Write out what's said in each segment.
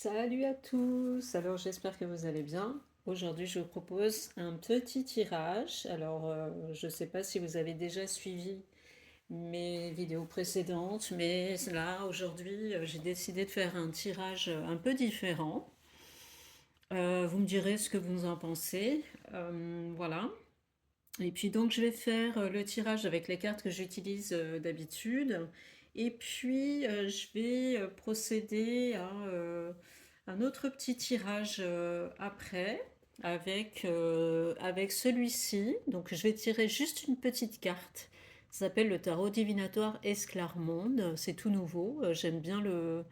Salut à tous, alors j'espère que vous allez bien. Aujourd'hui je vous propose un petit tirage. Je ne sais pas si vous avez déjà suivi mes vidéos précédentes, mais là aujourd'hui j'ai décidé de faire un tirage un peu différent. Vous me direz ce que vous en pensez. Voilà. Et puis donc je vais faire le tirage avec les cartes que j'utilise d'habitude. Et puis je vais procéder à un autre petit tirage après avec celui-ci. Donc je vais tirer juste une petite carte. Ça s'appelle le tarot divinatoire Esclarmonde. C'est tout nouveau. J'aime bien le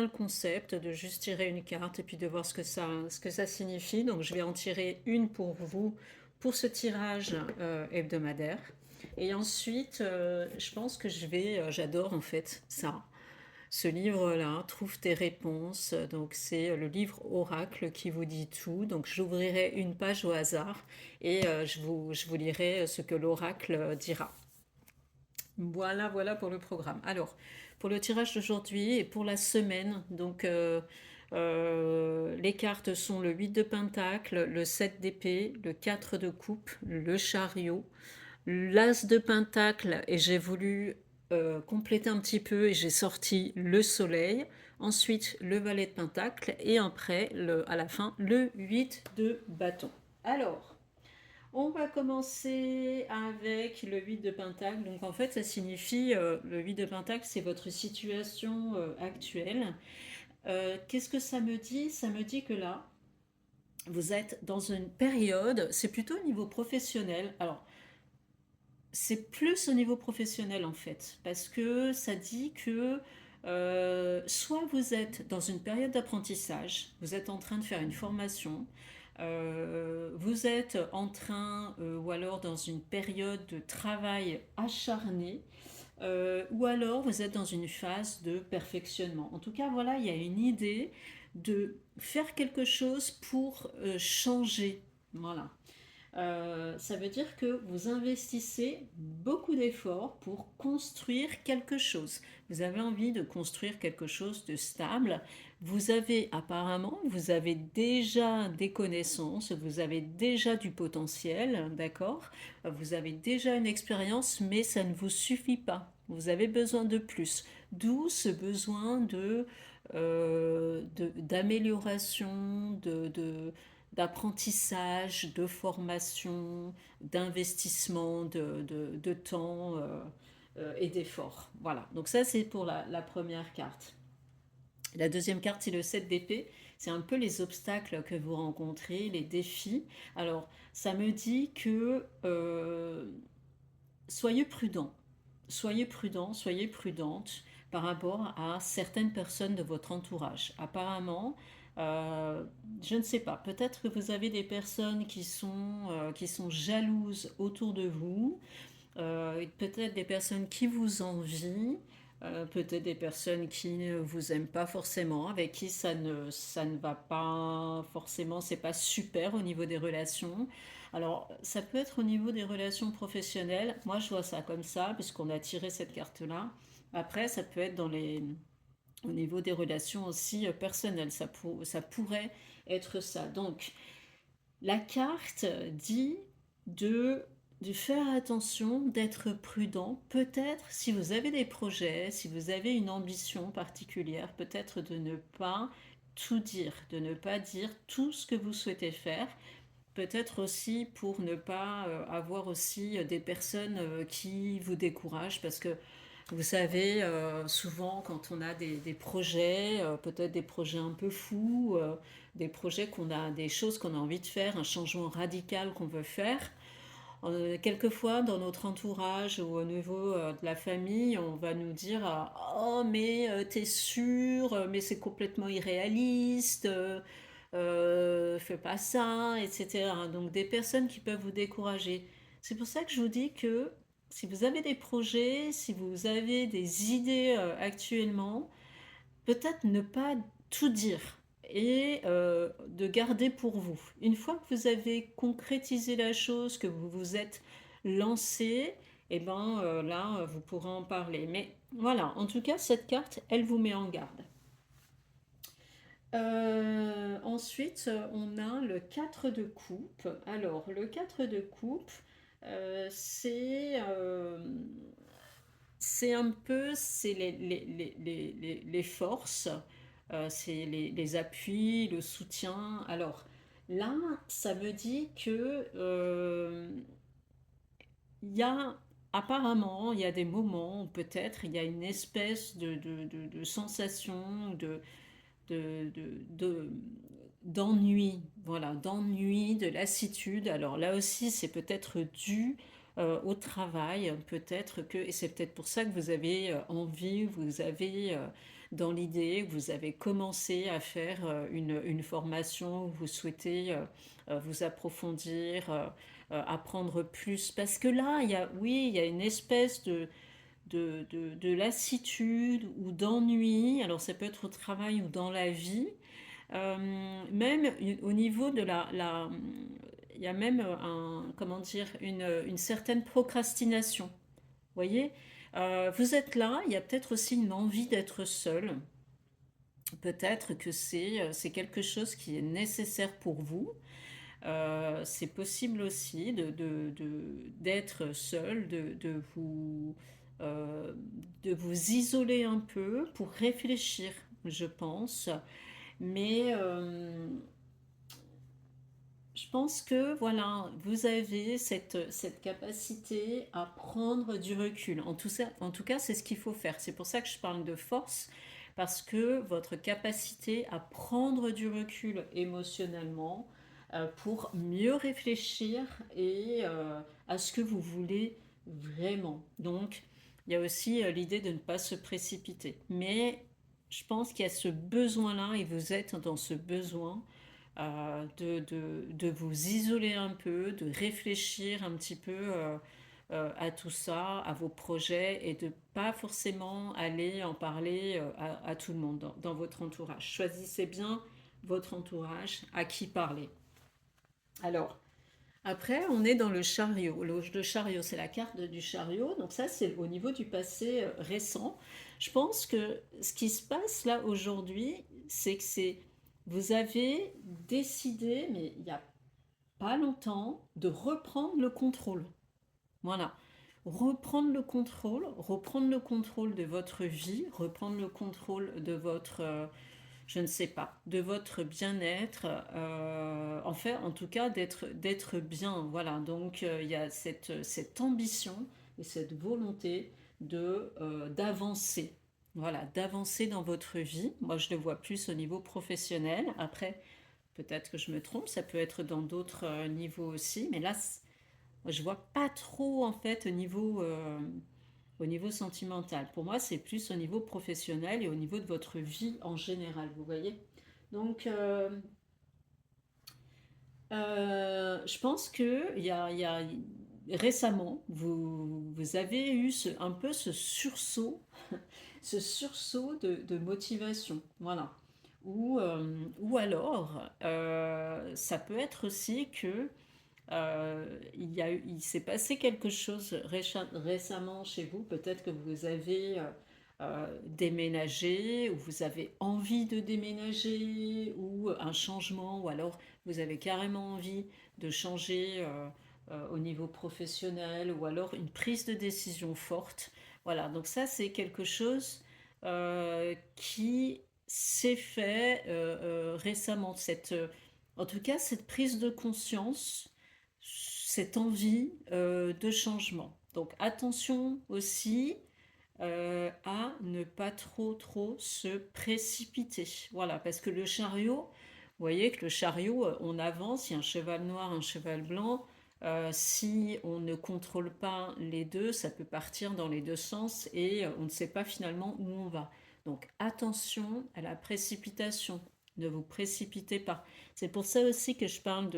concept de juste tirer une carte et puis de voir ce que ça signifie. Donc je vais en tirer une pour vous pour ce tirage hebdomadaire. Et ensuite, je pense que j'adore en fait ça. Ce livre-là, Trouve tes réponses. Donc c'est le livre Oracle qui vous dit tout. Donc j'ouvrirai une page au hasard et je vous lirai ce que l'Oracle dira. Voilà pour le programme. Alors, pour le tirage d'aujourd'hui et pour la semaine, les cartes sont le 8 de Pentacle, le 7 d'épée, le 4 de coupe, le chariot, l'As de Pentacle, et j'ai voulu compléter un petit peu et j'ai sorti le soleil, ensuite le valet de Pentacle et après, à la fin, le 8 de bâton. Alors, on va commencer avec le 8 de Pentacle. Donc en fait, ça signifie, le 8 de Pentacle, c'est votre situation actuelle. Qu'est-ce que ça me dit? Ça me dit que là, vous êtes dans une période, c'est plutôt au niveau professionnel. Alors, c'est plus au niveau professionnel en fait, parce que ça dit que soit vous êtes dans une période d'apprentissage, vous êtes en train de faire une formation, vous êtes en train, ou alors dans une période de travail acharné, ou alors vous êtes dans une phase de perfectionnement. En tout cas, voilà, il y a une idée de faire quelque chose pour changer. Voilà. Ça veut dire que vous investissez beaucoup d'efforts pour construire quelque chose. Vous avez envie de construire quelque chose de stable. Vous avez déjà des connaissances, vous avez déjà du potentiel, d'accord? Vous avez déjà une expérience, mais ça ne vous suffit pas. Vous avez besoin de plus. D'où ce besoin d'amélioration, d'apprentissage, de formation, d'investissement de temps et d'efforts. Voilà, donc ça c'est pour la première carte. La deuxième carte, c'est le 7 d'épée. C'est un peu les obstacles que vous rencontrez, les défis. Alors, ça me dit que soyez prudent. Soyez prudent, soyez prudente par rapport à certaines personnes de votre entourage. Apparemment, euh, je ne sais pas, peut-être que vous avez des personnes qui sont jalouses autour de vous, peut-être des personnes qui vous envient, peut-être des personnes qui ne vous aiment pas forcément, avec qui ça ne va pas forcément, c'est pas super au niveau des relations. Alors, ça peut être au niveau des relations professionnelles. Moi, je vois ça comme ça, puisqu'on a tiré cette carte-là. Après, ça peut être au niveau des relations aussi personnelles. Ça pourrait être ça. Donc, la carte dit de, de faire attention, d'être prudent. Peut-être si vous avez des projets, si vous avez une ambition particulière, peut-être de ne pas tout dire, de ne pas dire tout ce que vous souhaitez faire. Peut-être aussi pour ne pas avoir aussi des personnes qui vous découragent parce que vous savez, souvent quand on a des projets, peut-être des projets un peu fous, des projets des choses qu'on a envie de faire, un changement radical qu'on veut faire, quelquefois dans notre entourage ou au niveau de la famille, on va nous dire oh mais t'es sûr, mais c'est complètement irréaliste, fais pas ça, etc. Donc des personnes qui peuvent vous décourager. C'est pour ça que je vous dis que si vous avez des projets, si vous avez des idées actuellement, peut-être ne pas tout dire et de garder pour vous. Une fois que vous avez concrétisé la chose, que vous vous êtes lancé, et ben là, vous pourrez en parler. Mais voilà, en tout cas, cette carte, elle vous met en garde. Ensuite, on a le 4 de coupe. Alors, le 4 de coupe, euh, c'est euh, c'est un peu c'est les forces, c'est les appuis, le soutien. Alors, là, ça me dit que il y a apparemment, il y a des moments où peut-être il y a une espèce de sensation de, de- de- d'ennui, voilà, d'ennui, de lassitude. Alors là aussi, c'est peut-être dû au travail, peut-être que, et c'est peut-être pour ça que vous avez envie, vous avez dans l'idée, vous avez commencé à faire une formation, vous souhaitez vous approfondir, apprendre plus, parce que là, oui, il y a une espèce de lassitude ou d'ennui, alors ça peut être au travail ou dans la vie, même au niveau de il y a même comment dire, une certaine procrastination. Vous voyez. Vous êtes là, il y a peut-être aussi une envie d'être seul. Peut-être que c'est quelque chose qui est nécessaire pour vous. C'est possible aussi d'être seul, euh, de vous isoler un peu pour réfléchir, je pense. Mais je pense que voilà, vous avez cette capacité à prendre du recul. En tout cas, c'est ce qu'il faut faire. C'est pour ça que je parle de force, parce que votre capacité à prendre du recul émotionnellement pour mieux réfléchir et à ce que vous voulez vraiment. Donc, il y a aussi l'idée de ne pas se précipiter. Mais je pense qu'il y a ce besoin-là et vous êtes dans ce besoin de vous isoler un peu, de réfléchir un petit peu à tout ça, à vos projets et de pas forcément aller en parler à tout le monde dans votre entourage. Choisissez bien votre entourage, à qui parler. Alors, après, on est dans le chariot. Le chariot, c'est la carte du chariot. Donc ça, c'est au niveau du passé récent. Je pense que ce qui se passe là aujourd'hui, c'est que vous avez décidé, mais il n'y a pas longtemps, de reprendre le contrôle. Voilà. Reprendre le contrôle de votre vie, reprendre le contrôle de votre je ne sais pas, de votre bien-être, en fait, en tout cas, d'être bien. Voilà, donc il y a cette ambition et cette volonté d'avancer. Voilà, d'avancer dans votre vie. Moi, je le vois plus au niveau professionnel. Après, peut-être que je me trompe, ça peut être dans d'autres niveaux aussi. Mais là, je vois pas trop, en fait, au niveau sentimental. Pour moi, c'est plus au niveau professionnel et au niveau de votre vie en général, vous voyez. Donc, je pense que récemment, vous avez eu un peu ce sursaut de motivation. Voilà. Ou alors, ça peut être aussi que il s'est passé quelque chose récemment chez vous. Peut-être que vous avez déménagé, ou vous avez envie de déménager, ou un changement, ou alors vous avez carrément envie de changer au niveau professionnel, ou alors une prise de décision forte. Voilà, donc ça c'est quelque chose qui s'est fait récemment. En tout cas, cette prise de conscience, cette envie de changement. Donc attention aussi à ne pas trop se précipiter. Voilà, parce que le chariot, vous voyez que le chariot, on avance, il y a un cheval noir, un cheval blanc. Si on ne contrôle pas les deux, ça peut partir dans les deux sens et on ne sait pas finalement où on va. Donc attention à la précipitation. Ne vous précipitez pas. C'est pour ça aussi que je parle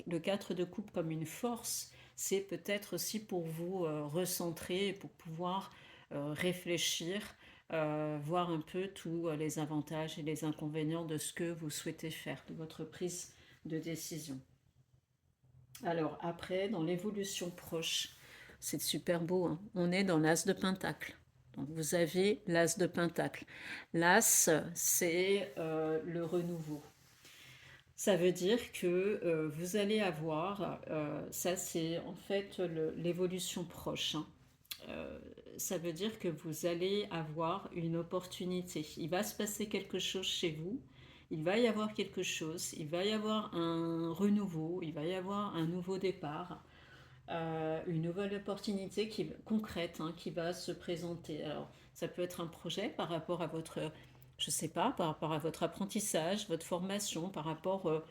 le 4 de coupe comme une force. C'est peut-être aussi pour vous recentrer et pour pouvoir réfléchir, voir un peu tous les avantages et les inconvénients de ce que vous souhaitez faire, de votre prise de décision. Alors après, dans l'évolution proche, c'est super beau, hein. On est dans l'as de pentacle. Donc vous avez l'As de Pentacle. L'As, c'est le renouveau. Ça veut dire que vous allez avoir, ça c'est en fait l'évolution proche, hein. Euh, Ça veut dire que vous allez avoir une opportunité. Il va se passer quelque chose chez vous, il va y avoir quelque chose, il va y avoir un renouveau, il va y avoir un nouveau départ, une nouvelle opportunité concrète, hein, qui va se présenter. Alors, ça peut être un projet par rapport à votre, je sais pas, par rapport à votre apprentissage, votre formation, par rapport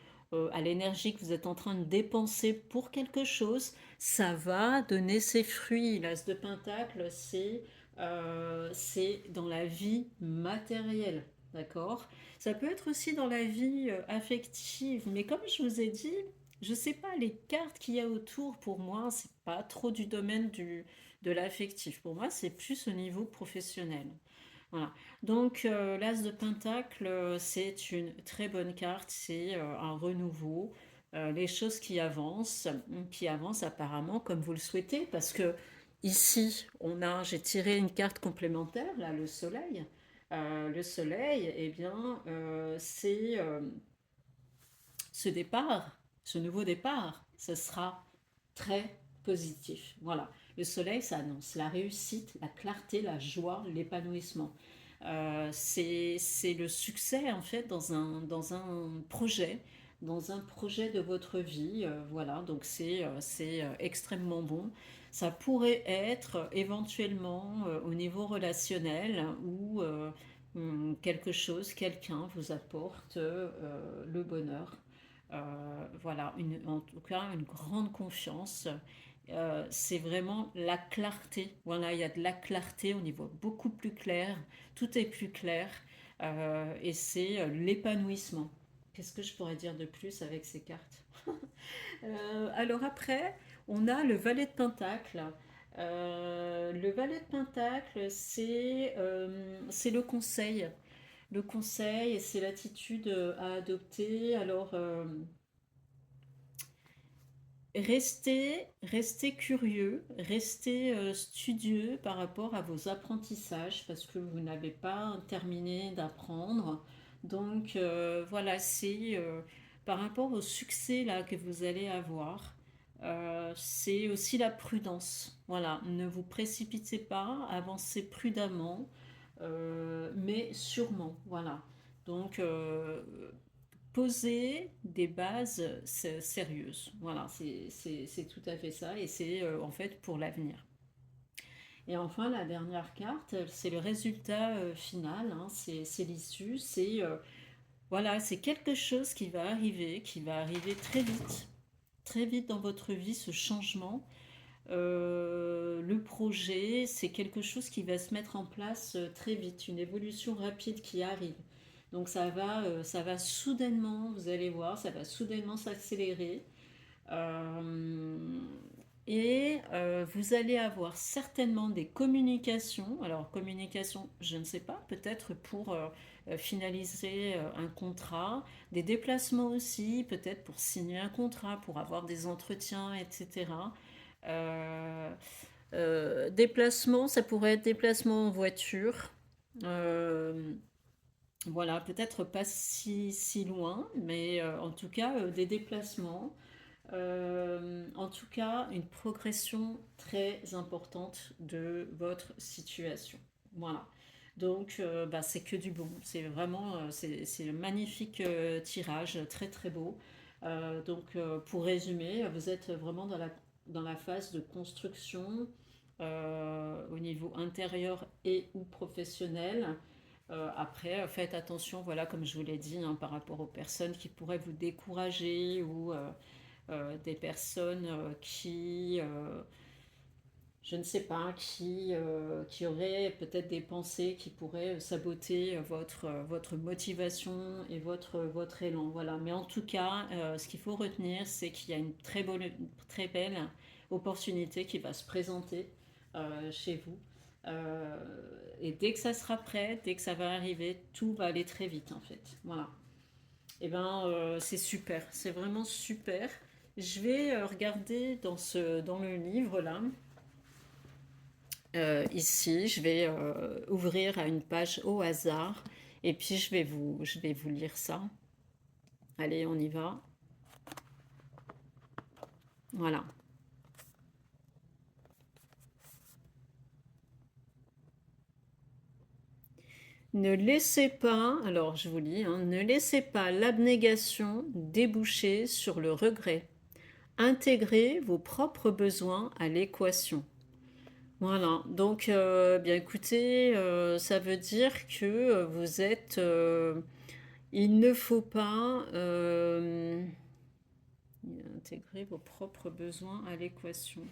à l'énergie que vous êtes en train de dépenser pour quelque chose. Ça va donner ses fruits. L'As de Pentacle, c'est dans la vie matérielle. D'accord. Ça peut être aussi dans la vie affective, mais comme je vous ai dit, je sais pas, les cartes qu'il y a autour, pour moi, c'est pas trop du domaine de l'affectif. Pour moi, c'est plus au niveau professionnel. Voilà. Donc, l'As de Pentacle, c'est une très bonne carte, c'est un renouveau, les choses qui avancent apparemment comme vous le souhaitez, parce que ici, j'ai tiré une carte complémentaire, là, le soleil. Le soleil, eh bien, c'est ce départ, ce nouveau départ, ce sera très positif. Voilà. Le soleil, ça annonce la réussite, la clarté, la joie, l'épanouissement. C'est le succès, en fait, dans un projet de votre vie. Voilà, donc c'est extrêmement bon. Ça pourrait être éventuellement au niveau relationnel ou quelque chose, quelqu'un vous apporte le bonheur. Voilà, en tout cas, une grande confiance. C'est vraiment la clarté. Voilà, il y a de la clarté, on y voit beaucoup plus clair, tout est plus clair, et c'est l'épanouissement. Qu'est-ce que je pourrais dire de plus avec ces cartes? Alors après, on a le valet de Pentacle. Le valet de Pentacle, c'est le conseil. Le conseil, c'est l'attitude à adopter. Alors, restez curieux, restez studieux par rapport à vos apprentissages parce que vous n'avez pas terminé d'apprendre. Donc voilà, c'est par rapport au succès là que vous allez avoir, c'est aussi la prudence. Voilà, ne vous précipitez pas, avancez prudemment, mais sûrement. Voilà. Donc poser des bases sérieuses. Voilà, c'est tout à fait ça et c'est en fait pour l'avenir. Et enfin, la dernière carte, c'est le résultat final, hein, c'est l'issue, c'est voilà, c'est quelque chose qui va arriver très vite dans votre vie, ce changement. Le projet, c'est quelque chose qui va se mettre en place très vite, une évolution rapide qui arrive. Donc ça va soudainement, vous allez voir, ça va soudainement s'accélérer. Euh, Vous allez avoir certainement des communications. Alors communication, je ne sais pas, peut-être pour finaliser un contrat, des déplacements aussi, peut-être pour signer un contrat, pour avoir des entretiens, etc. Euh, Déplacement, ça pourrait être déplacement en voiture. Euh, voilà, peut-être pas si loin, mais en tout cas, des déplacements. En tout cas, une progression très importante de votre situation. Voilà. Donc, bah, c'est que du bon. C'est vraiment, c'est un magnifique tirage, très très beau. Pour résumer, vous êtes vraiment dans la phase de construction au niveau intérieur et ou professionnel. Après, faites attention, voilà, comme je vous l'ai dit, hein, par rapport aux personnes qui pourraient vous décourager ou des personnes je ne sais pas, qui auraient peut-être des pensées qui pourraient saboter votre motivation et votre élan. Voilà. Mais en tout cas, ce qu'il faut retenir, c'est qu'il y a une très belle opportunité qui va se présenter chez vous. Euh, et dès que ça sera prêt, dès que ça va arriver, tout va aller très vite en fait. Voilà. Et ben c'est super, c'est vraiment super. Je vais regarder dans le livre là Ici, je vais ouvrir à une page au hasard et puis je vais vous lire ça. Allez, on y va. Voilà. Ne laissez pas, alors je vous lis, hein, ne laissez pas l'abnégation déboucher sur le regret. Intégrez vos propres besoins à l'équation. Voilà, donc bien écoutez, ça veut dire que vous êtes... il ne faut pas intégrer vos propres besoins à l'équation.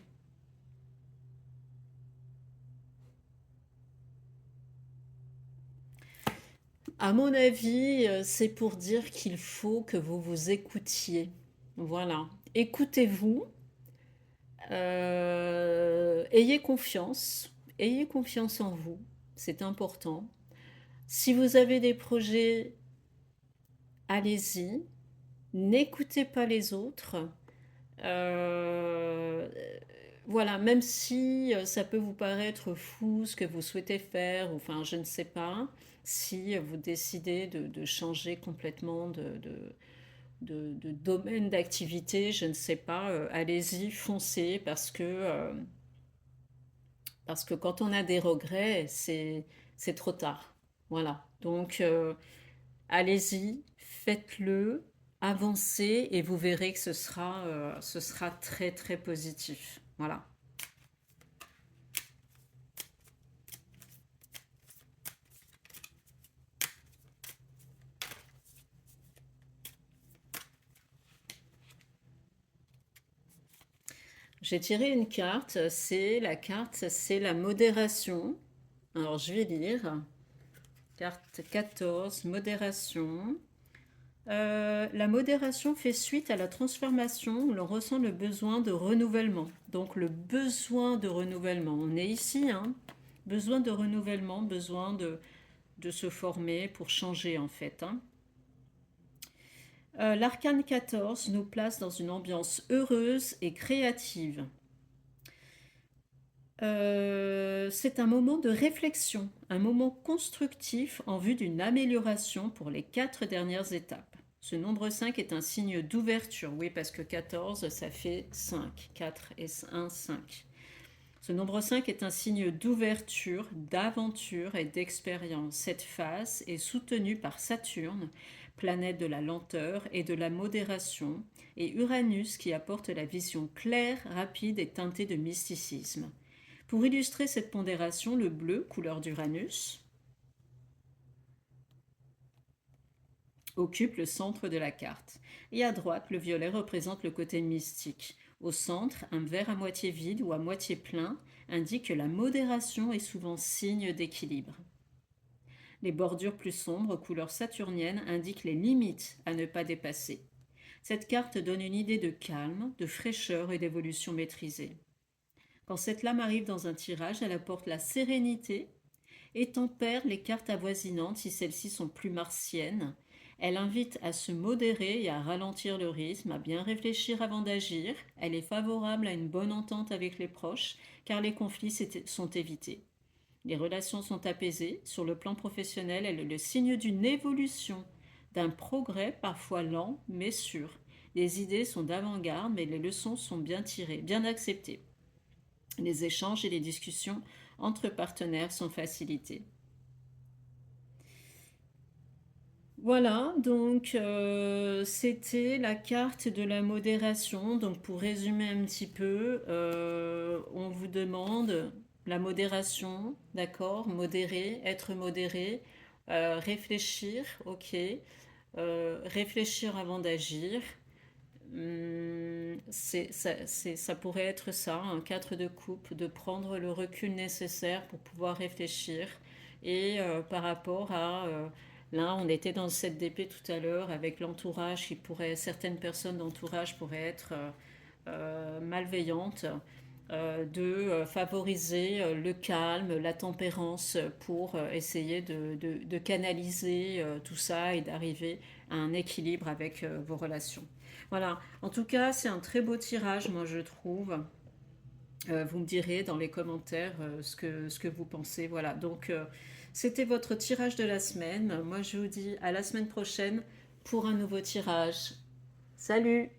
À mon avis, c'est pour dire qu'il faut que vous vous écoutiez. Voilà. Écoutez-vous, ayez confiance, ayez confiance en vous, c'est important. Si vous avez des projets, allez-y, n'écoutez pas les autres. Euh, voilà, même si ça peut vous paraître fou ce que vous souhaitez faire, ou enfin je ne sais pas, si vous décidez de changer complètement de domaine d'activité, je ne sais pas, allez-y, foncez, parce que quand on a des regrets, c'est trop tard. Voilà, donc allez-y, faites-le, avancez et vous verrez que ce sera très très positif. Voilà. J'ai tiré une carte, c'est la modération. Alors je vais lire. Carte 14, modération. La modération fait suite à la transformation où l'on ressent le besoin de renouvellement. Donc le besoin de renouvellement. On est ici, hein. Besoin de renouvellement, besoin de se former pour changer en fait, hein. L'arcane 14 nous place dans une ambiance heureuse et créative. C'est un moment de réflexion, un moment constructif en vue d'une amélioration pour les 4 dernières étapes. Ce nombre 5 est un signe d'ouverture, oui, parce que 14, ça fait 5. 4 et 1, 5. Ce nombre 5 est un signe d'ouverture, d'aventure et d'expérience. Cette phase est soutenue par Saturne, planète de la lenteur et de la modération, et Uranus qui apporte la vision claire, rapide et teintée de mysticisme. Pour illustrer cette pondération, le bleu, couleur d'Uranus, occupe le centre de la carte. Et à droite, le violet représente le côté mystique. Au centre, un verre à moitié vide ou à moitié plein indique que la modération est souvent signe d'équilibre. Les bordures plus sombres, couleur saturnienne, indiquent les limites à ne pas dépasser. Cette carte donne une idée de calme, de fraîcheur et d'évolution maîtrisée. Quand cette lame arrive dans un tirage, elle apporte la sérénité et tempère les cartes avoisinantes si celles-ci sont plus martiennes. Elle invite à se modérer et à ralentir le rythme, à bien réfléchir avant d'agir. Elle est favorable à une bonne entente avec les proches car les conflits sont évités. Les relations sont apaisées. Sur le plan professionnel, elle est le signe d'une évolution, d'un progrès parfois lent mais sûr. Les idées sont d'avant-garde mais les leçons sont bien tirées, bien acceptées. Les échanges et les discussions entre partenaires sont facilités. Voilà, donc c'était la carte de la modération. Donc pour résumer un petit peu, on vous demande la modération, d'accord, modérer, être modéré, réfléchir, ok, réfléchir avant d'agir. Ça pourrait être ça, un 4 de coupe, de prendre le recul nécessaire pour pouvoir réfléchir. Et par rapport à... là, on était dans cette d'épée tout à l'heure avec l'entourage certaines personnes d'entourage pourraient être malveillantes, de favoriser le calme, la tempérance pour essayer de canaliser tout ça et d'arriver à un équilibre avec vos relations. Voilà, en tout cas, c'est un très beau tirage, moi je trouve. Vous me direz dans les commentaires ce que vous pensez. Voilà, donc c'était votre tirage de la semaine. Moi, je vous dis à la semaine prochaine pour un nouveau tirage. Salut!